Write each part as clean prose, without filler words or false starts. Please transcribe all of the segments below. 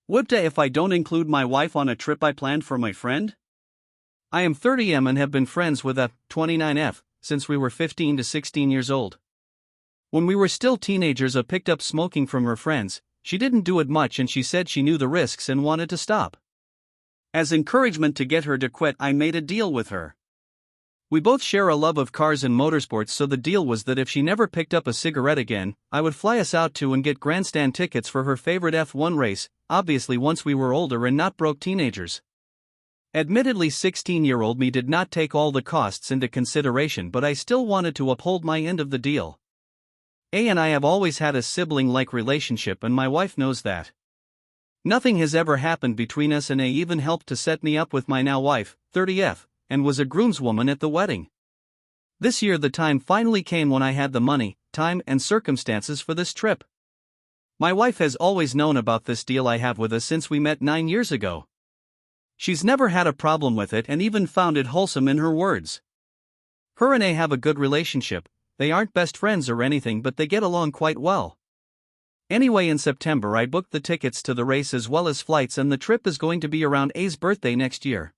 Whoopta if I don't include my wife on a trip I planned for my friend? I am 30M and have been friends with a 29F since we were 15 to 16 years old. When we were still teenagers, I picked up smoking from her friends. She didn't do it much and she said she knew the risks and wanted to stop. As encouragement to get her to quit, I made a deal with her. We both share a love of cars and motorsports, so the deal was that if she never picked up a cigarette again, I would fly us out to and get grandstand tickets for her favorite F1 race, obviously once we were older and not broke teenagers. Admittedly, 16-year-old me did not take all the costs into consideration, but I still wanted to uphold my end of the deal. A and I have always had a sibling-like relationship and my wife knows that. Nothing has ever happened between us, and A even helped to set me up with my now wife, 30F, and was a groomswoman at the wedding. This year the time finally came when I had the money, time, and circumstances for this trip. My wife has always known about this deal I have with us since we met 9 years ago. She's never had a problem with it and even found it wholesome, in her words. Her and A have a good relationship. They aren't best friends or anything, but they get along quite well. Anyway, in September I booked the tickets to the race as well as flights, and the trip is going to be around A's birthday next year.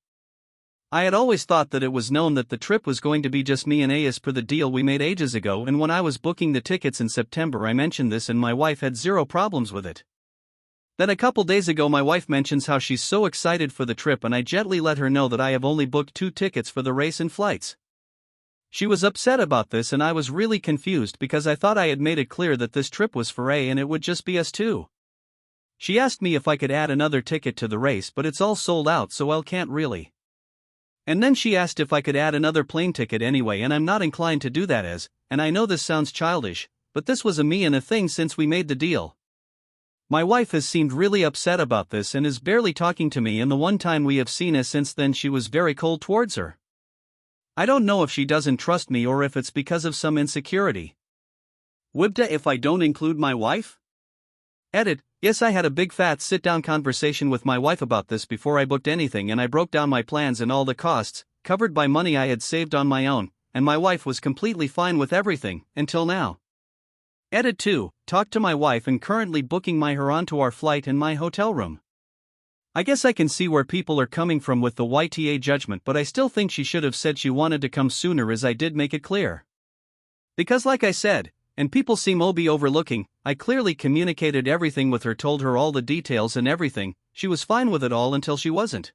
I had always thought that it was known that the trip was going to be just me and A as per the deal we made ages ago, and when I was booking the tickets in September I mentioned this and my wife had zero problems with it. Then a couple days ago my wife mentions how she's so excited for the trip, and I gently let her know that I have only booked 2 tickets for the race and flights. She was upset about this and I was really confused because I thought I had made it clear that this trip was for A and it would just be us two. She asked me if I could add another ticket to the race, but it's all sold out, so I can't really. And then she asked if I could add another plane ticket anyway, and I'm not inclined to do that, and I know this sounds childish, but this was a me and a thing since we made the deal. My wife has seemed really upset about this and is barely talking to me, and the one time we have seen her since then she was very cold towards her. I don't know if she doesn't trust me or if it's because of some insecurity. Wibda if I don't include my wife? Edit. Yes, I had a big fat sit-down conversation with my wife about this before I booked anything, and I broke down my plans and all the costs, covered by money I had saved on my own, and my wife was completely fine with everything, until now. Edit 2. Talked to my wife and currently booking her onto our flight and my hotel room. I guess I can see where people are coming from with the YTA judgment, but I still think she should have said she wanted to come sooner, as I did make it clear. Because like I said, and people seem to be overlooking, I clearly communicated everything with her, told her all the details and everything. She was fine with it all until she wasn't.